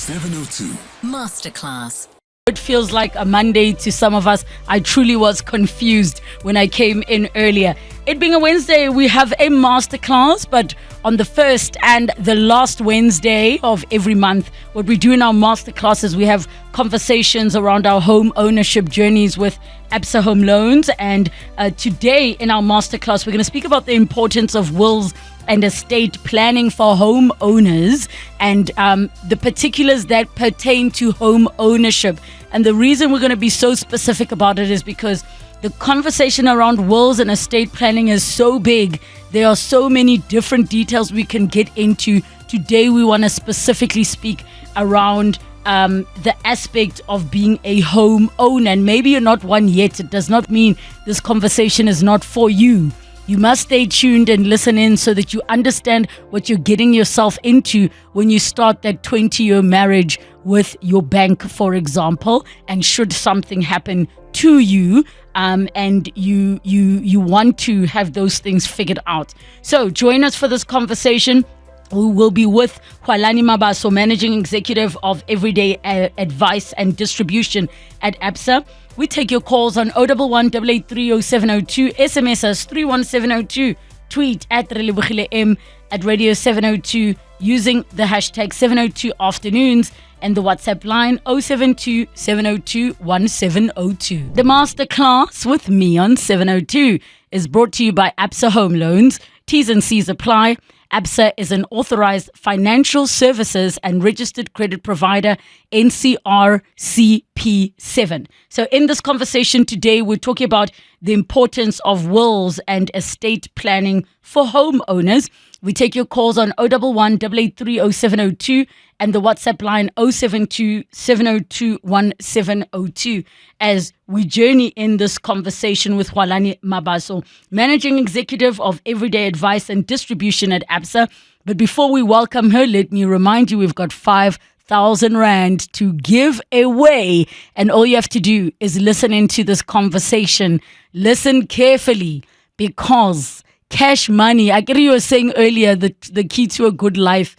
702 Masterclass. It feels like a Monday to some of us. I truly was confused when I came in earlier. It being a Wednesday, we have a masterclass, but on the first and the last Wednesday of every month, what we do in our masterclass is we have conversations around our home ownership journeys with Absa Home Loans. And today in our masterclass, we're going to speak about the importance of wills and estate planning for home owners and the particulars that pertain to home ownership. And the reason we're going to be so specific about it is because the conversation around wills and estate planning is so big. There are so many different details we can get into. Today, we want to specifically speak around the aspect of being a home owner. And maybe you're not one yet. It does not mean this conversation is not for you. You must stay tuned and listen in so that you understand what you're getting yourself into when you start that 20-year marriage with your bank, for example. And should something happen to you, and you want to have those things figured out. So join us for this conversation. We will be with Hwalani Mabaso, Managing Executive of Everyday Advice and Distribution at Absa. We take your calls on 011 883 0702, SMS us 31702, tweet at Relebogile M at Radio 702 using the hashtag 702 afternoons and the WhatsApp line 072 702 1702. The masterclass with me on 702 is brought to you by Absa Home Loans. T's and C's apply. Absa is an authorized financial services and registered credit provider, NCR CP7. So in this conversation today, we're talking about the importance of wills and estate planning for homeowners. We take your calls on 011 883 0702 and the WhatsApp line 072 702 1702 as we journey in this conversation with Hwalani Mabaso, Managing Executive of Everyday Advice and Distribution at Absa. But before we welcome her, let me remind you we've got 5,000 Rand to give away. And all you have to do is listen into this conversation. Listen carefully, because cash money, I get you were saying earlier that the key to a good life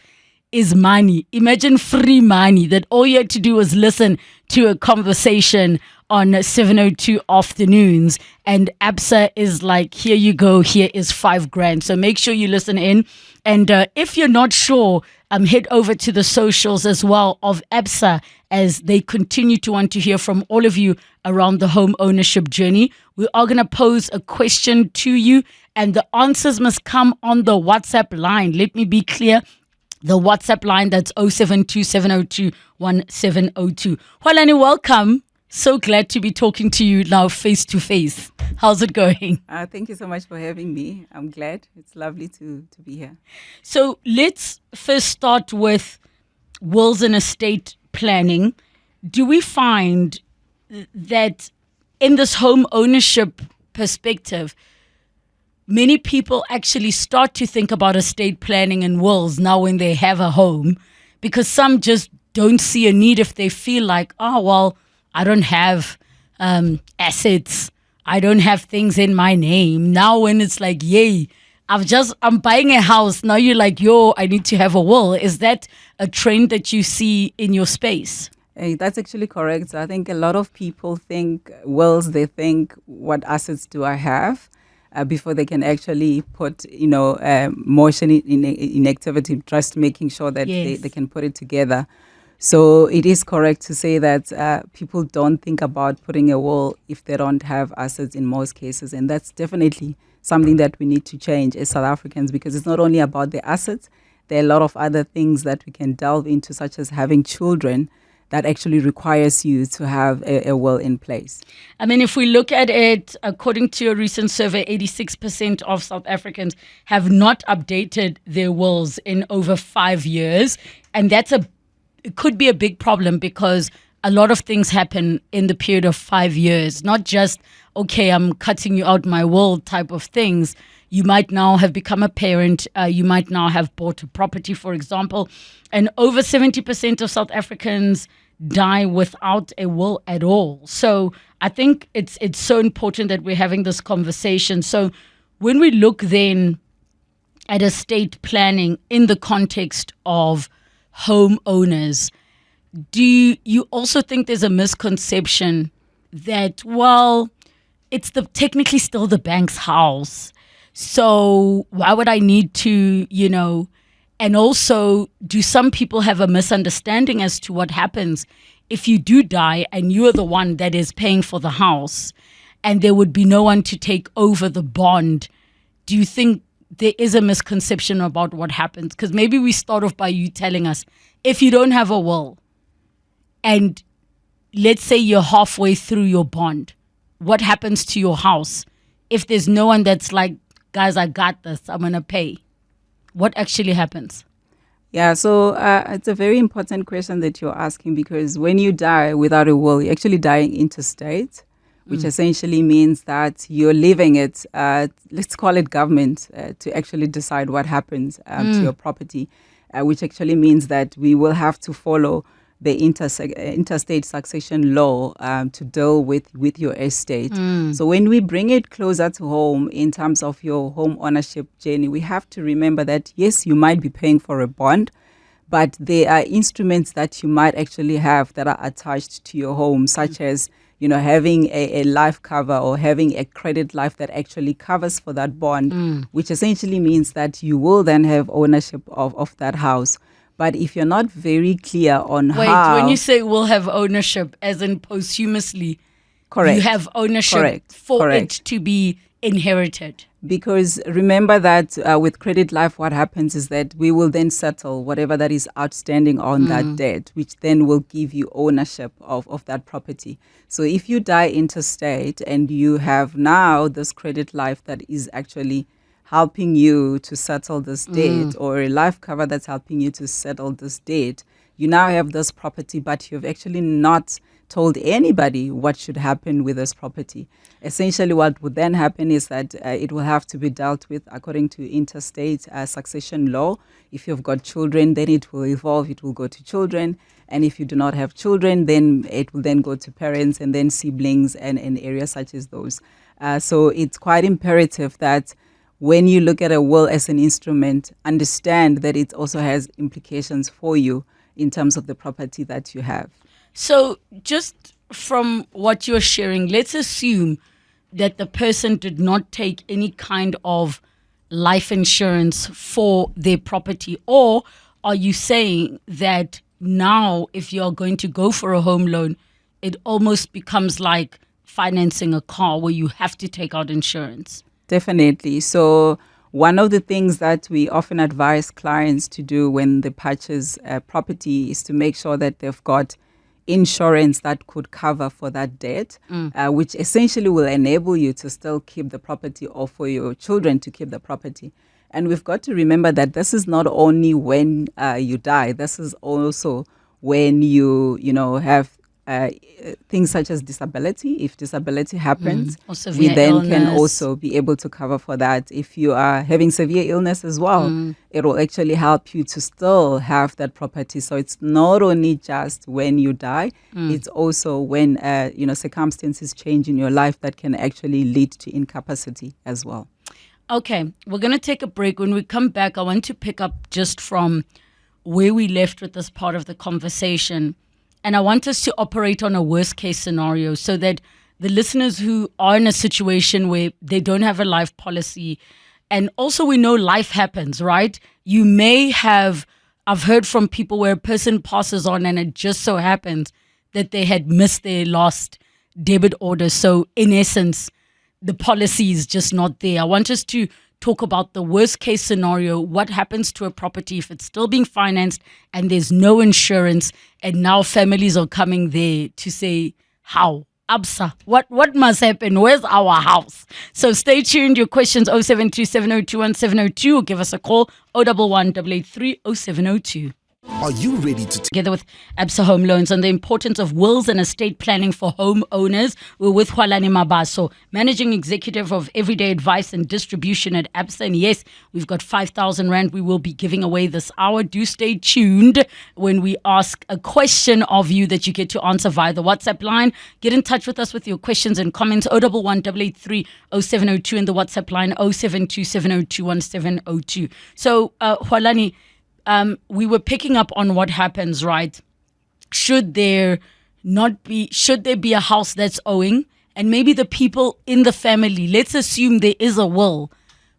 is money. Imagine free money, that all you had to do was listen to a conversation on 702 afternoons, and Absa is like, here you go, here is 5 grand. So make sure you listen in. And if you're not sure, head over to the socials as well of Absa as they continue to want to hear from all of you around the home ownership journey. We are going to pose a question to you, and the answers must come on the WhatsApp line. Let me be clear. The WhatsApp line, that's 072 702 1702. Hwalani, welcome. So glad to be talking to you now face to face. How's it going? Thank you so much for having me. I'm glad. It's lovely to be here. So let's first start with wills and estate planning. Do we find that in this home ownership perspective, many people actually start to think about estate planning and wills now when they have a home, because some just don't see a need if they feel like, oh, well, I don't have assets. I don't have things in my name. Now when it's like, yay, I'm buying a house. Now you're like, I need to have a will. Is that a trend that you see in your space? Hey, that's actually correct. I think a lot of people think wills, they think, what assets do I have? Before they can actually put, motion in activity, just making sure that Yes. they can put it together. So it is correct to say that people don't think about putting a will if they don't have assets in most cases. And that's definitely something that we need to change as South Africans, because it's not only about the assets. There are a lot of other things that we can delve into, such as having children, that actually requires you to have a will in place. I mean, if we look at it, according to a recent survey, 86% of South Africans have not updated their wills in over 5 years. And it could be a big problem, because a lot of things happen in the period of 5 years, not just, okay, I'm cutting you out my will type of things. You might now have become a parent. You might now have bought a property, for example. And over 70% of South Africans die without a will at all. So I think it's so important that we're having this conversation. So when we look then at estate planning in the context of homeowners, do you also think there's a misconception that, well, it's technically still the bank's house, so why would I need to, and also, do some people have a misunderstanding as to what happens if you do die and you're the one that is paying for the house and there would be no one to take over the bond? Do you think there is a misconception about what happens? Because maybe we start off by you telling us, if you don't have a will and let's say you're halfway through your bond, what happens to your house if there's no one that's like, guys, I got this, I'm going to pay? What actually happens? Yeah, so it's a very important question that you're asking, because when you die without a will, you're actually dying interstate, which essentially means that you're leaving it, let's call it government, to actually decide what happens to your property, which actually means that we will have to follow the interstate succession law to deal with your estate. So when we bring it closer to home in terms of your home ownership journey, we have to remember that, yes, you might be paying for a bond, but there are instruments that you might actually have that are attached to your home, such as having a life cover or having a credit life that actually covers for that bond, which essentially means that you will then have ownership of that house. But if you're not very clear on Wait, how... when you say we'll have ownership, as in posthumously, Correct. you have ownership for it to be inherited. Because remember that with credit life, what happens is that we will then settle whatever that is outstanding on that debt, which then will give you ownership of that property. So if you die interstate and you have now this credit life that is actually helping you to settle this debt, or a life cover that's helping you to settle this debt, you now have this property, but you've actually not told anybody what should happen with this property. Essentially, what would then happen is that it will have to be dealt with according to interstate succession law. If you've got children, then it will evolve, it will go to children. And if you do not have children, then it will then go to parents and then siblings and areas such as those. So it's quite imperative that when you look at a will as an instrument, understand that it also has implications for you in terms of the property that you have. So just from what you're sharing, let's assume that the person did not take any kind of life insurance for their property. Or are you saying that now if you're going to go for a home loan, it almost becomes like financing a car where you have to take out insurance? Definitely. So one of the things that we often advise clients to do when they purchase a property is to make sure that they've got insurance that could cover for that debt, which essentially will enable you to still keep the property, or for your children to keep the property. And we've got to remember that this is not only when you die, this is also when you have things such as disability. If disability happens, we then can also be able to cover for that. If you are having severe illness as well, it will actually help you to still have that property. So it's not only just when you die, it's also when circumstances change in your life that can actually lead to incapacity as well. Okay, we're going to take a break. When we come back, I want to pick up just from where we left with this part of the conversation. And I want us to operate on a worst case scenario so that the listeners who are in a situation where they don't have a life policy, and also we know life happens, right? You may have, I've heard from people where a person passes on and it just so happens that they had missed their last debit order. So in essence, the policy is just not there. I want us to talk about the worst case scenario. What happens to a property if it's still being financed and there's no insurance, and now families are coming there to say, how? Absa, what must happen? Where's our house? So stay tuned. Your questions 0727021702, or give us a call 011 883 0702. Are you ready to Together with Absa Home Loans on the importance of wills and estate planning for homeowners, we're with Hwalani Mabaso, Managing Executive of Everyday Advice and Distribution at Absa. And yes, we've got 5,000 Rand we will be giving away this hour. Do stay tuned when we ask a question of you that you get to answer via the WhatsApp line. Get in touch with us with your questions and comments 011 883 0702, and the WhatsApp line 0727021702. So, Hwalani, we were picking up on what happens, right, should there be a house that's owing, and maybe the people in the family, let's assume there is a will,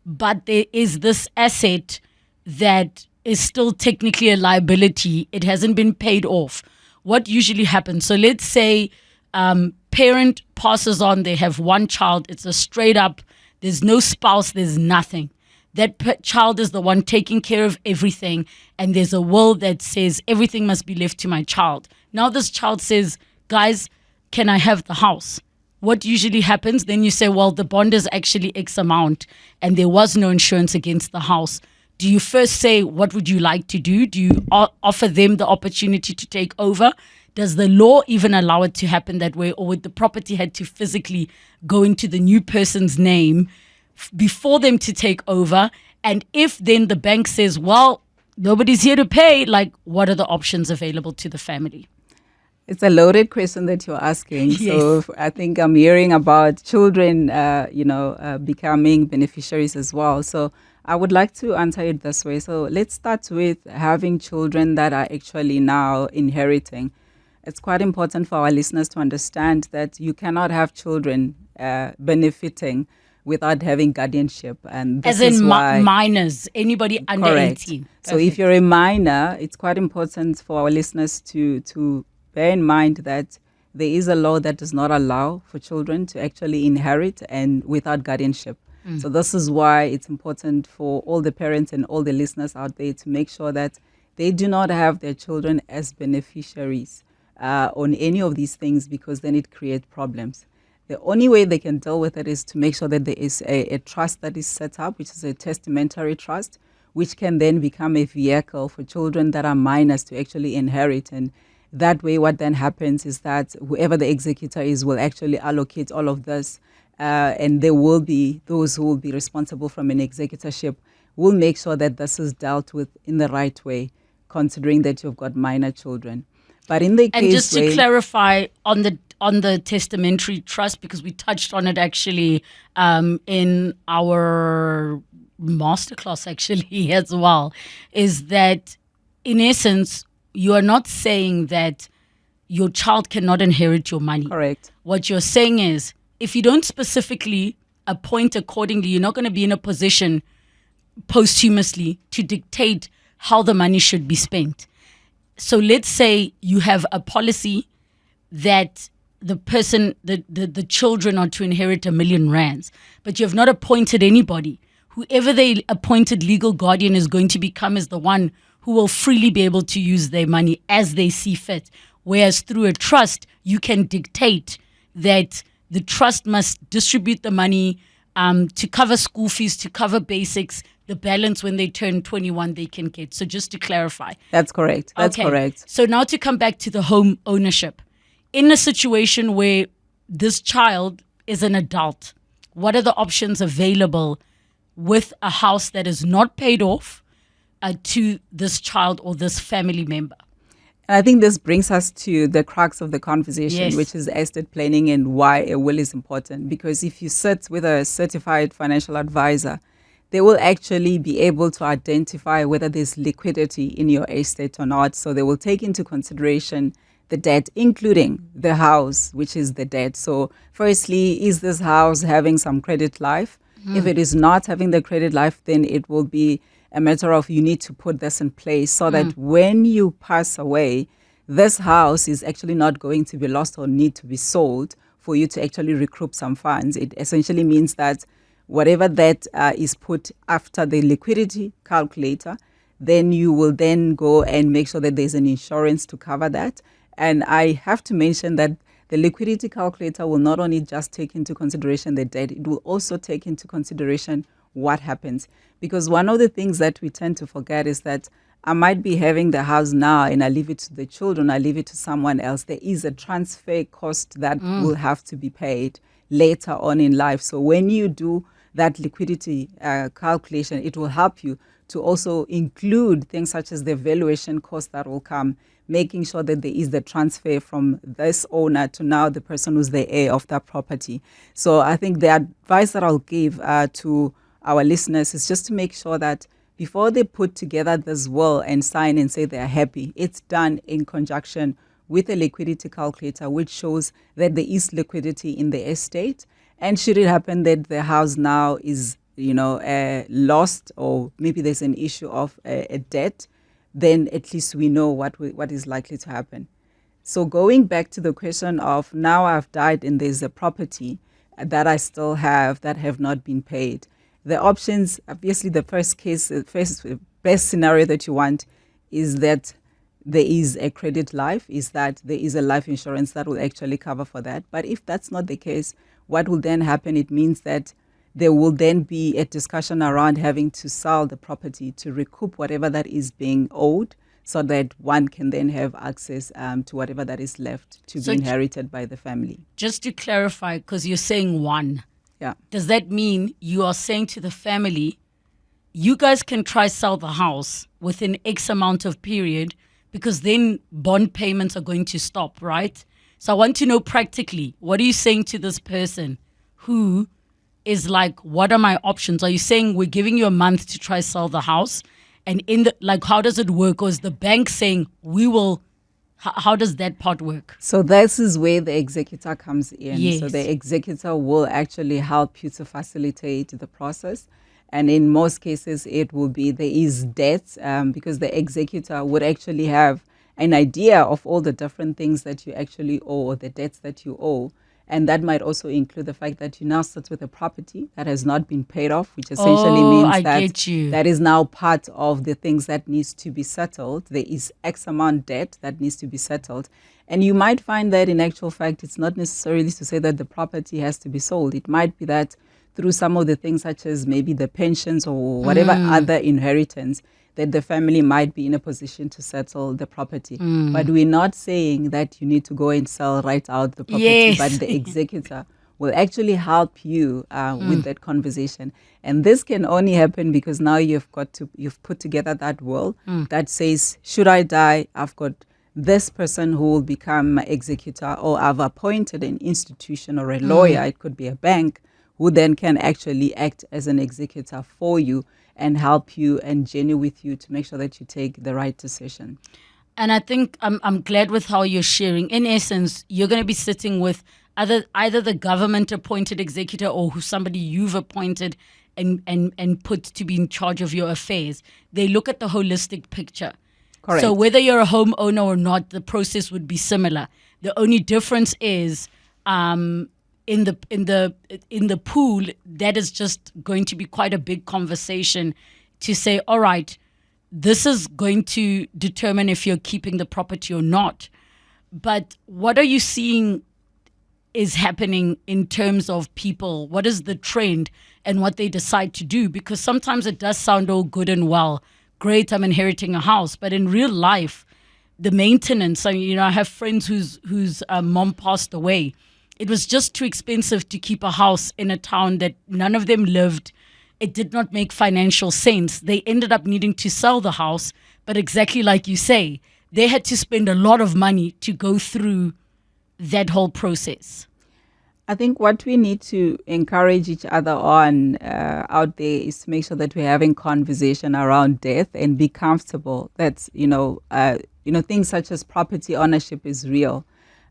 but there is this asset that is still technically a liability. It hasn't been paid off. What usually happens? So let's say parent passes on, they have one child, it's a straight up, there's no spouse, there's nothing. That child is the one taking care of everything, and there's a will that says everything must be left to my child. Now this child says, guys, can I have the house? What usually happens? Then you say, well, the bond is actually X amount, and there was no insurance against the house. Do you first say, what would you like to do? Do you offer them the opportunity to take over? Does the law even allow it to happen that way? Or would the property had to physically go into the new person's name before them to take over? And if then the bank says, well, nobody's here to pay, like, what are the options available to the family? It's a loaded question that you're asking. Yes. So I think I'm hearing about children, becoming beneficiaries as well. So I would like to answer it this way. So let's start with having children that are actually now inheriting. It's quite important for our listeners to understand that you cannot have children benefiting without having guardianship. And this As in is why, minors, anybody under correct. 18. So if you're a minor, it's quite important for our listeners to bear in mind that there is a law that does not allow for children to actually inherit and without guardianship. So this is why it's important for all the parents and all the listeners out there to make sure that they do not have their children as beneficiaries on any of these things, because then it creates problems. The only way they can deal with it is to make sure that there is a trust that is set up, which is a testamentary trust, which can then become a vehicle for children that are minors to actually inherit. And that way, what then happens is that whoever the executor is will actually allocate all of this, and there will be those who will be responsible from an executorship will make sure that this is dealt with in the right way, considering that you've got minor children. But in the case, and just to clarify on the testamentary trust, because we touched on it actually in our masterclass actually as well, is that in essence you are not saying that your child cannot inherit your money. Correct. What you're saying is, if you don't specifically appoint accordingly, you're not going to be in a position posthumously to dictate how the money should be spent. So let's say you have a policy that the person, the children are to inherit R1 million, but you have not appointed anybody. Whoever the appointed legal guardian is going to become is the one who will freely be able to use their money as they see fit. Whereas through a trust, you can dictate that the trust must distribute the money to cover school fees, to cover basics. The balance when they turn 21, they can get. So just to clarify. That's correct. That's Okay. correct. So now to come back to the home ownership. In a situation where this child is an adult, what are the options available with a house that is not paid off to this child or this family member? And I think this brings us to the crux of the conversation, Yes. which is estate planning and why a will is important. Because if you sit with a certified financial advisor, they will actually be able to identify whether there's liquidity in your estate or not. So they will take into consideration the debt, including the house, which is the debt. So firstly, is this house having some credit life? If it is not having the credit life, then it will be a matter of you need to put this in place so that when you pass away, this house is actually not going to be lost or need to be sold for you to actually recoup some funds. It essentially means that whatever that is put after the liquidity calculator, then you will then go and make sure that there's an insurance to cover that. And I have to mention that the liquidity calculator will not only just take into consideration the debt, it will also take into consideration what happens. Because one of the things that we tend to forget is that I might be having the house now and I leave it to the children, I leave it to someone else. There is a transfer cost that will have to be paid later on in life. So when you do that liquidity calculation, it will help you to also include things such as the valuation cost that will come, making sure that there is the transfer from this owner to now the person who's the heir of that property. So I think the advice that I'll give to our listeners is just to make sure that before they put together this will and sign and say they are happy, it's done in conjunction with a liquidity calculator, which shows that there is liquidity in the estate. And should it happen that the house now is, lost, or maybe there's an issue of a debt, then at least we know what is likely to happen. So going back to the question of, now I've died and there's a property that I still have that have not been paid. The options, obviously the first best scenario that you want is that there is a credit life, is that there is a life insurance that will actually cover for that. But if that's not the case, what will then happen? It means that there will then be a discussion around having to sell the property to recoup whatever that is being owed, so that one can then have access to whatever that is left to be inherited by the family. Just to clarify, because you're saying one. Yeah. Does that mean you are saying to the family, you guys can try sell the house within X amount of period, because then bond payments are going to stop, right? So I want to know practically, what are you saying to this person who is like, what are my options? Are you saying we're giving you a month to try sell the house? And how does it work? Or is the bank saying we will? How does that part work? So this is where the executor comes in. Yes. So the executor will actually help you to facilitate the process. And in most cases, it will be there is debt, because the executor would actually have an idea of all the different things that you actually owe, or the debts that you owe. And that might also include the fact that you now sit with a property that has not been paid off, which essentially means that is now part of the things that needs to be settled. There is X amount debt that needs to be settled. And you might find that in actual fact, it's not necessarily to say that the property has to be sold. It might be that through some of the things such as maybe the pensions or whatever other inheritance, that the family might be in a position to settle the property. But we're not saying that you need to go and sell right out the property, Yes. but the executor will actually help you with that conversation. And this can only happen because now you've put together that will that says, should I die, I've got this person who will become my executor, or I've appointed an institution or a lawyer, it could be a bank, who then can actually act as an executor for you and help you and journey with you to make sure that you take the right decision. And I think I'm glad with how you're sharing. In essence, you're going to be sitting with either the government appointed executor or somebody you've appointed and put to be in charge of your affairs. They look at the holistic picture. Correct. So whether you're a homeowner or not, the process would be similar. The only difference is in the pool, that is just going to be quite a big conversation to say, all right, this is going to determine if you're keeping the property or not. But what are you seeing is happening in terms of people? What is the trend and what they decide to do? Because sometimes it does sound all good and well. Great, I'm inheriting a house. But in real life, the maintenance, I have friends whose mom passed away. It was just too expensive to keep a house in a town that none of them lived. It did not make financial sense. They ended up needing to sell the house. But exactly like you say, they had to spend a lot of money to go through that whole process. I think what we need to encourage each other on out there is to make sure that we're having conversation around death and be comfortable that, things such as property ownership is real.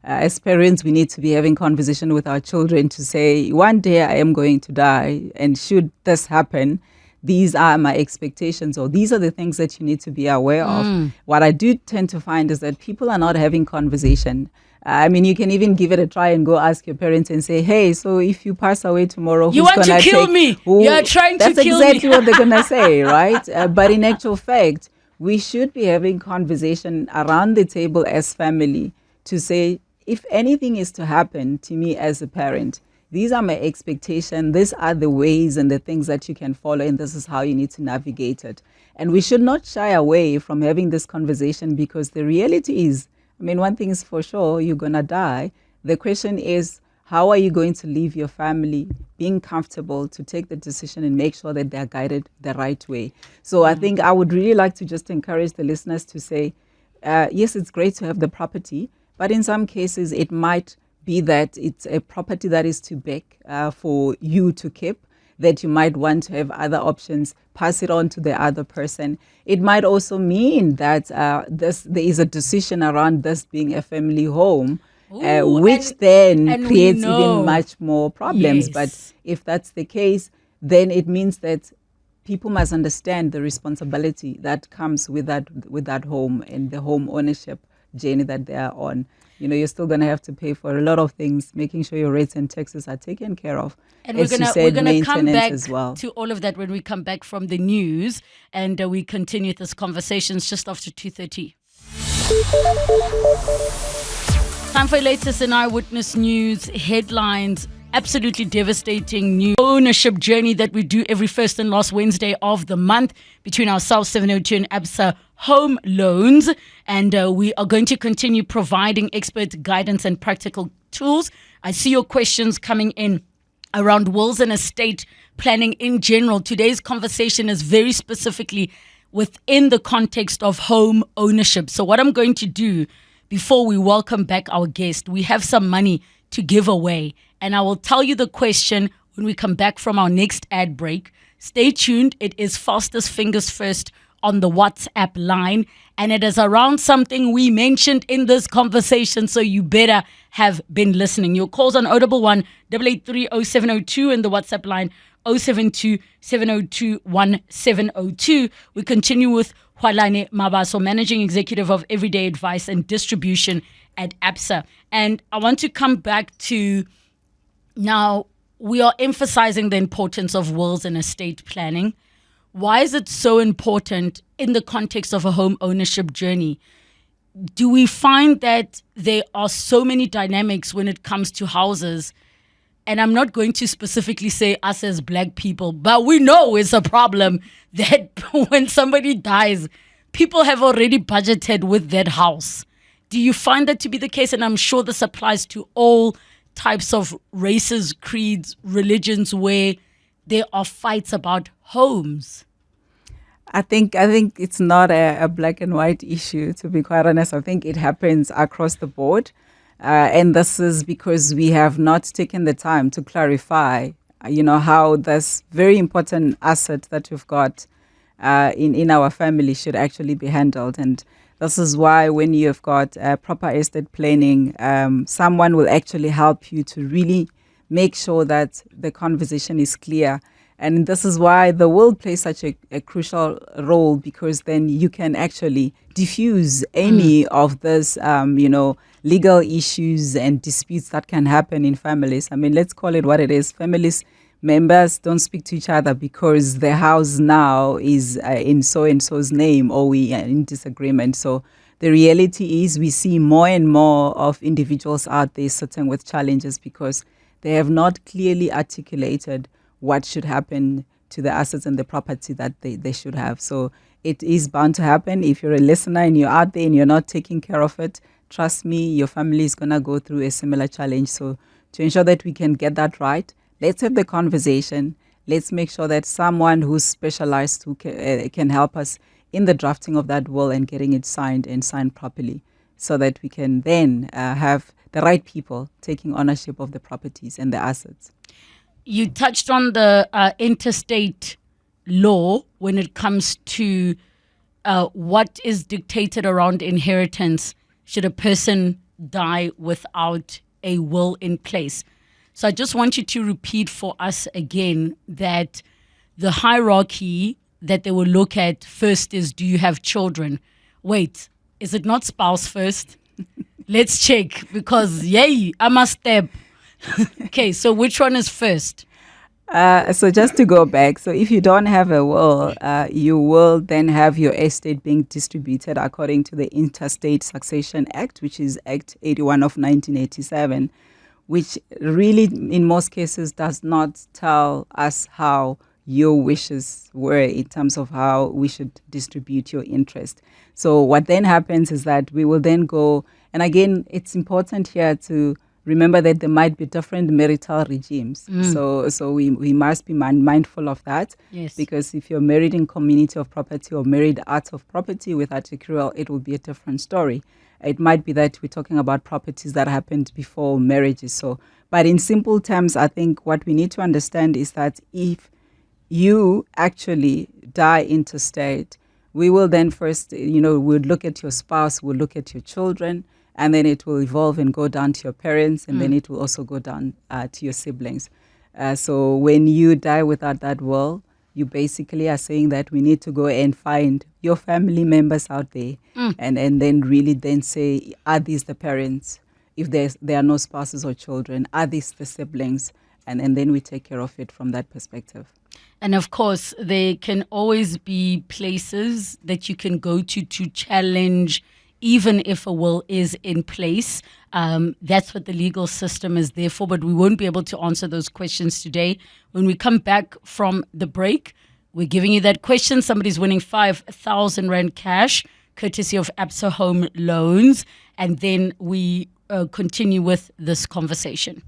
As parents, we need to be having conversation with our children to say, one day I am going to die, and should this happen, these are my expectations, or these are the things that you need to be aware of. What I do tend to find is that people are not having conversation. You can even give it a try and go ask your parents and say, hey, so if you pass away tomorrow, you who's want gonna to kill me? You're trying to kill me. That's exactly what they're going to say, right? But in actual fact, we should be having conversation around the table as family to say, if anything is to happen to me as a parent, these are my expectations, these are the ways and the things that you can follow, and this is how you need to navigate it. And we should not shy away from having this conversation, because the reality is, one thing is for sure, you're going to die. The question is, how are you going to leave your family being comfortable to take the decision and make sure that they're guided the right way? So I think I would really like to just encourage the listeners to say, yes, it's great to have the property, but in some cases, it might be that it's a property that is too big for you to keep. that you might want to have other options, pass it on to the other person. It might also mean that there is a decision around this being a family home, which then we creates know. even much more problems. Yes. But if that's the case, then it means that people must understand the responsibility that comes with that home and the home ownership journey that they are on. You're still going to have to pay for a lot of things, making sure your rates and taxes are taken care of. And we're gonna come back as well to all of that when we come back from the news, and we continue this conversations just after 2:30. Time for your latest in Eyewitness News headlines. Absolutely devastating new ownership journey that we do every first and last Wednesday of the month between ourselves, 702 and Absa Home Loans. And we are going to continue providing expert guidance and practical tools. I see your questions coming in around wills and estate planning in general. Today's conversation is very specifically within the context of home ownership. So what I'm going to do before we welcome back our guest, we have some money to give away. And I will tell you the question when we come back from our next ad break. Stay tuned. It is fastest fingers first on the WhatsApp line. And it is around something we mentioned in this conversation. So you better have been listening. Your calls on 011 883 0702 and the WhatsApp line 072 702 1702. We continue with Hwalani Mabaso, Managing Executive of Everyday Advice and Distribution at Absa. And I want to come back to now, we are emphasizing the importance of wills and estate planning. Why is it so important in the context of a home ownership journey? Do we find that there are so many dynamics when it comes to houses? And I'm not going to specifically say us as black people, but we know it's a problem that when somebody dies, people have already budgeted with that house. Do you find that to be the case? And I'm sure this applies to all types of races, creeds, religions where there are fights about homes. I think it's not a black and white issue, to be quite honest. I think it happens across the board. And this is because we have not taken the time to clarify, how this very important asset that we've got in our family should actually be handled. And this is why when you've got proper estate planning, someone will actually help you to really make sure that the conversation is clear. And this is why the will plays such a crucial role, because then you can actually diffuse any of this, legal issues and disputes that can happen in families. I mean, let's call it what it is. Families members don't speak to each other because the house now is in so-and-so's name, or we are in disagreement. So the reality is we see more and more of individuals out there sitting with challenges because they have not clearly articulated what should happen to the assets and the property that they should have. So it is bound to happen. If you're a listener and you're out there and you're not taking care of it, trust me, your family is going to go through a similar challenge. So to ensure that we can get that right, let's have the conversation. Let's make sure that someone who's specialized who can help us in the drafting of that will and getting it signed and signed properly, so that we can then have the right people taking ownership of the properties and the assets. You touched on the interstate law when it comes to what is dictated around inheritance should a person die without a will in place. So I just want you to repeat for us again that the hierarchy that they will look at first is, do you have children? Wait, is it not spouse first? Let's check, because yay, I'm a step. Okay, so which one is first? So just to go back, so if you don't have a will, you will then have your estate being distributed according to the Interstate Succession Act, which is Act 81 of 1987, which really, in most cases, does not tell us how your wishes were in terms of how we should distribute your interest. So what then happens is that we will then go, and again, it's important here to remember that there might be different marital regimes. So we must be mindful of that. Yes. Because if you're married in community of property or married out of property with articural, it will be a different story. It might be that we're talking about properties that happened before marriages. But in simple terms, I think what we need to understand is that if you actually die intestate, we will then first, we'll look at your spouse, we'll look at your children, and then it will evolve and go down to your parents, and then it will also go down to your siblings. So when you die without that will, you basically are saying that we need to go and find your family members out there, and then really then say, are these the parents? If there are no spouses or children, are these the siblings? And then we take care of it from that perspective. And of course, there can always be places that you can go to challenge, even if a will is in place. That's what the legal system is there for, but we won't be able to answer those questions today. When we come back from the break, we're giving you that question. Somebody's winning 5,000 Rand cash, courtesy of Absa Home Loans. And then we continue with this conversation.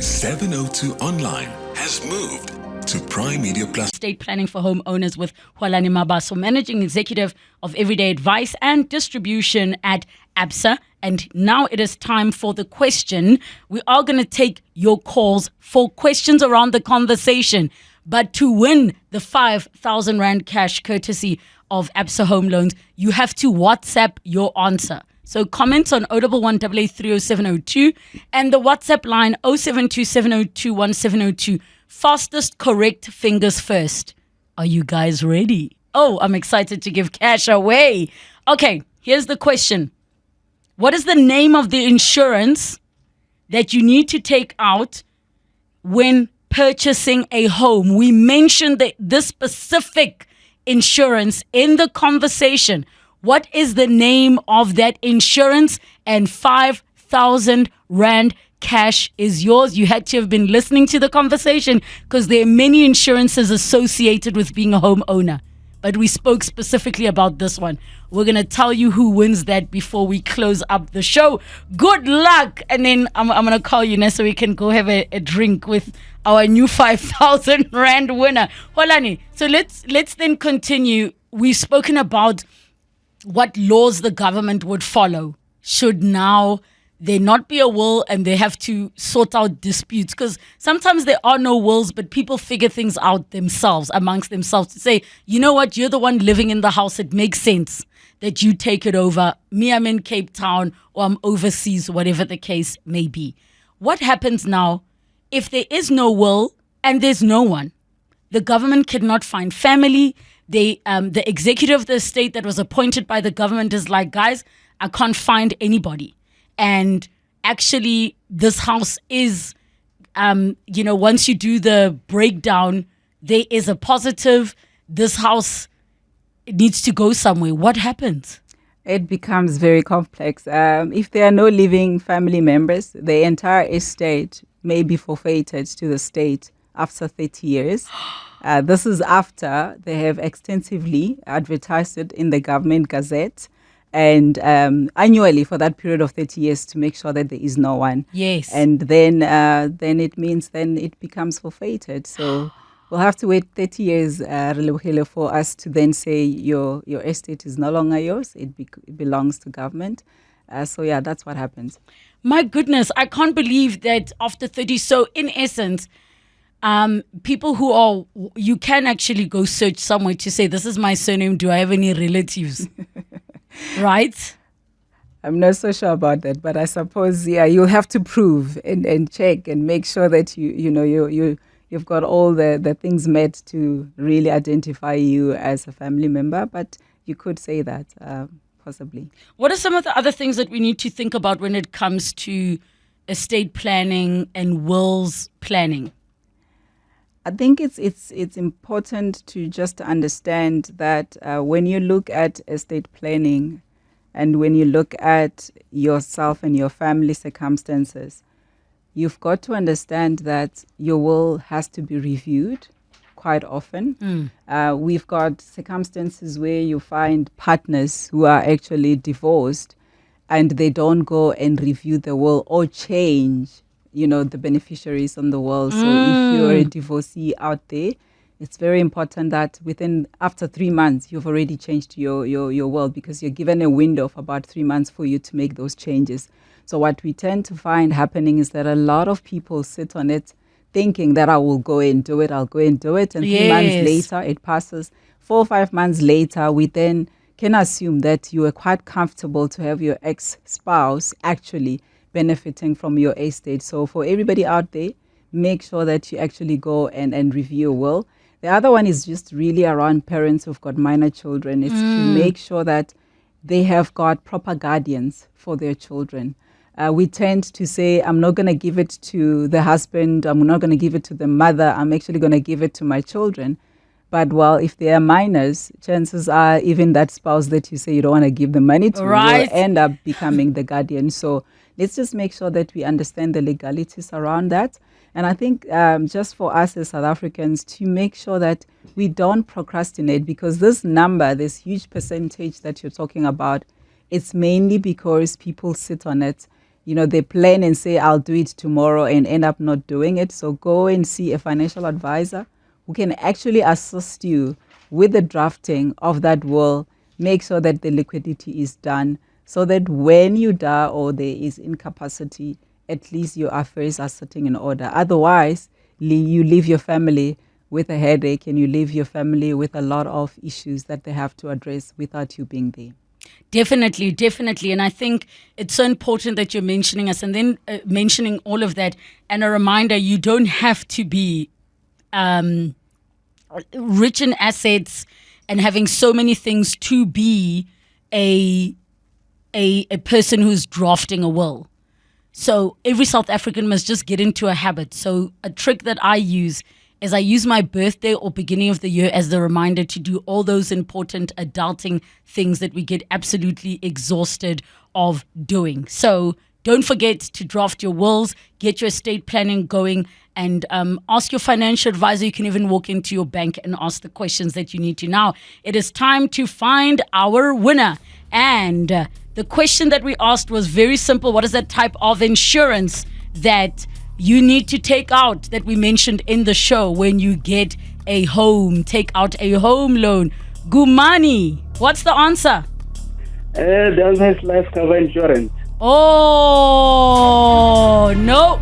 702 Online has moved to Prime Media Plus. Estate planning for homeowners with Hwalani Mabaso, managing executive of everyday advice and distribution at Absa. And now it is time for the question. We are going to take your calls for questions around the conversation. But to win the 5,000 Rand cash courtesy of Absa Home Loans, you have to WhatsApp your answer. So comments on 011 8830702 and the WhatsApp line 0727021702. Fastest correct fingers first. Are you guys ready? Oh, I'm excited to give cash away. Okay, here's the question. What is the name of the insurance that you need to take out when purchasing a home? We mentioned this specific insurance in the conversation. What is the name of that insurance? And 5,000 Rand cash is yours. You had to have been listening to the conversation because there are many insurances associated with being a homeowner. But we spoke specifically about this one. We're going to tell you who wins that before we close up the show. Good luck. And then I'm going to call you now so we can go have a drink with our new 5,000 Rand winner. Hwalani, so let's then continue. We've spoken about what laws the government would follow should now there not be a will and they have to sort out disputes, because sometimes there are no wills, but people figure things out themselves, amongst themselves, to say, you know what, you're the one living in the house. It makes sense that you take it over. Me, I'm in Cape Town or I'm overseas, whatever the case may be. What happens now if there is no will and there's no one? The government cannot find family. The executive of the estate that was appointed by the government is like, guys, I can't find anybody. And actually, this house is, once you do the breakdown, there is a positive. This house needs to go somewhere. What happens? It becomes very complex. If there are no living family members, the entire estate may be forfeited to the state after 30 years. This is after they have extensively advertised it in the government gazette and annually for that period of 30 years to make sure that there is no one. Yes. And then it means then it becomes forfeited. So we'll have to wait 30 years for us to then say your estate is no longer yours. It belongs to government. That's what happens. My goodness, I can't believe that after 30. So in essence, people who are, you can actually go search somewhere to say, this is my surname. Do I have any relatives? Right? I'm not so sure about that, but I suppose, you'll have to prove and check and make sure that you've got all the things met to really identify you as a family member. But you could say that, possibly. What are some of the other things that we need to think about when it comes to estate planning and wills planning? I think it's important to just understand that when you look at estate planning and when you look at yourself and your family circumstances, you've got to understand that your will has to be reviewed quite often. We've got circumstances where you find partners who are actually divorced and they don't go and review the will or change the beneficiaries on the will. So if you're a divorcee out there, it's very important that after 3 months, you've already changed your will, because you're given a window of about 3 months for you to make those changes. So what we tend to find happening is that a lot of people sit on it thinking that I will go and do it, I'll go and do it. And 3 months Yes. later, it passes. 4 or 5 months later, we then can assume that you are quite comfortable to have your ex-spouse actually benefiting from your estate. So for everybody out there, make sure that you actually go and review your will. The other one is just really around parents who've got minor children. It's to make sure that they have got proper guardians for their children. We tend to say, I'm not going to give it to the husband, I'm not going to give it to the mother, I'm actually going to give it to my children. But well, if they are minors, chances are even that spouse that you say you don't want to give the money to Right. will end up becoming the guardian. So let's just make sure that we understand the legalities around that. And I think just for us as South Africans to make sure that we don't procrastinate, because this number, this huge percentage that you're talking about, it's mainly because people sit on it. You know, they plan and say, I'll do it tomorrow and end up not doing it. So go and see a financial advisor who can actually assist you with the drafting of that will, make sure that the liquidity is done so that when you die or there is incapacity, at least your affairs are sitting in order. Otherwise, you leave your family with a headache and you leave your family with a lot of issues that they have to address without you being there. Definitely, definitely. And I think it's so important that you're mentioning us and then mentioning all of that. And a reminder, you don't have to be rich in assets and having so many things to be a person who's drafting a will. So every South African must just get into a habit. So a trick that I use is I use my birthday or beginning of the year as the reminder to do all those important adulting things that we get absolutely exhausted of doing. So don't forget to draft your wills, get your estate planning going, and ask your financial advisor. You can even walk into your bank and ask the questions that you need to. Now, it is time to find our winner. And the question that we asked was very simple. What is that type of insurance that you need to take out that we mentioned in the show when you get a home, take out a home loan? Gumani, what's the answer? Business life cover insurance. Oh, no.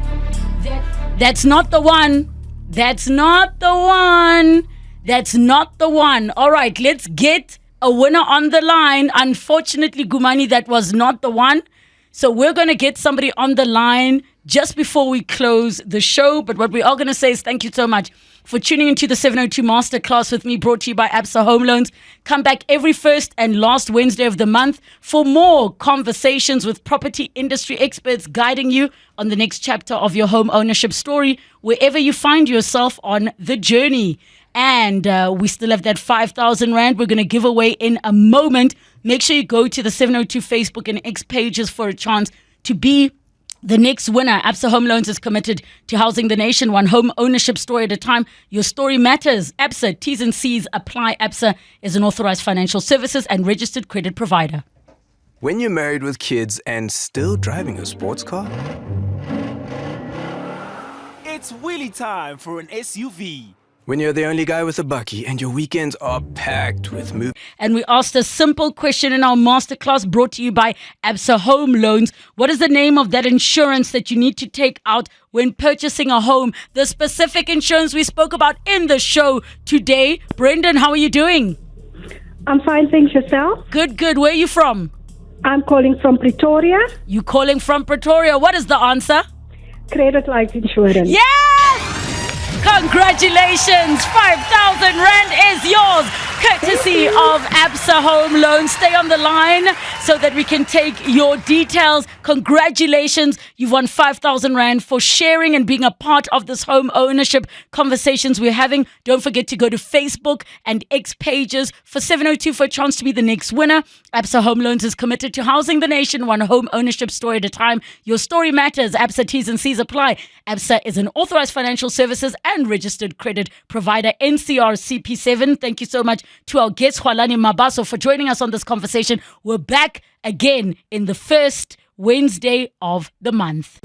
That's not the one. That's not the one. That's not the one. All right, let's get a winner on the line. Unfortunately, Gumani, that was not the one. So we're going to get somebody on the line just before we close the show. But what we are going to say is thank you so much for tuning into the 702 Masterclass with me, brought to you by Absa Home Loans. Come back every first and last Wednesday of the month for more conversations with property industry experts guiding you on the next chapter of your home ownership story, wherever you find yourself on the journey. And we still have that 5,000 Rand we're going to give away in a moment. Make sure you go to the 702 Facebook and X pages for a chance to be the next winner. Absa Home Loans is committed to housing the nation, one home ownership story at a time. Your story matters. Absa, T's and C's apply. Absa is an authorized financial services and registered credit provider. When you're married with kids and still driving a sports car? It's wheelie time for an SUV. When you're the only guy with a bucky and your weekends are packed with movies? And we asked a simple question in our masterclass brought to you by Absa Home Loans. What is the name of that insurance that you need to take out when purchasing a home? The specific insurance we spoke about in the show today. Brendan, how are you doing? I'm fine, thanks. Yourself? Good, good. Where are you from? I'm calling from Pretoria. You calling from Pretoria. What is the answer? Credit life insurance. Yes! Congratulations! 5,000 Rand is yours, courtesy of Absa Home Loans. Stay on the line so that we can take your details. Congratulations. You've won 5,000 Rand for sharing and being a part of this home ownership conversations we're having. Don't forget to go to Facebook and X pages for 702 for a chance to be the next winner. Absa Home Loans is committed to housing the nation, one home ownership story at a time. Your story matters. Absa T's and C's apply. Absa is an authorized financial services and registered credit provider, NCR CP7. Thank you so much to our guest, Hwalani Mabaso, for joining us on this conversation. We're back again in the first Wednesday of the month.